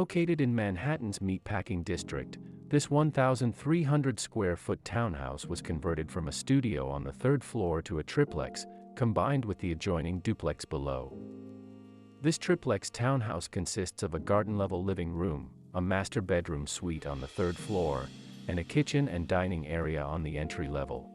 Located in Manhattan's Meatpacking district, this 1,300 square foot townhouse was converted from a studio on the third floor to a triplex, combined with the adjoining duplex below. This triplex townhouse consists of a garden-level living room, a master bedroom suite on the third floor, and a kitchen and dining area on the entry level.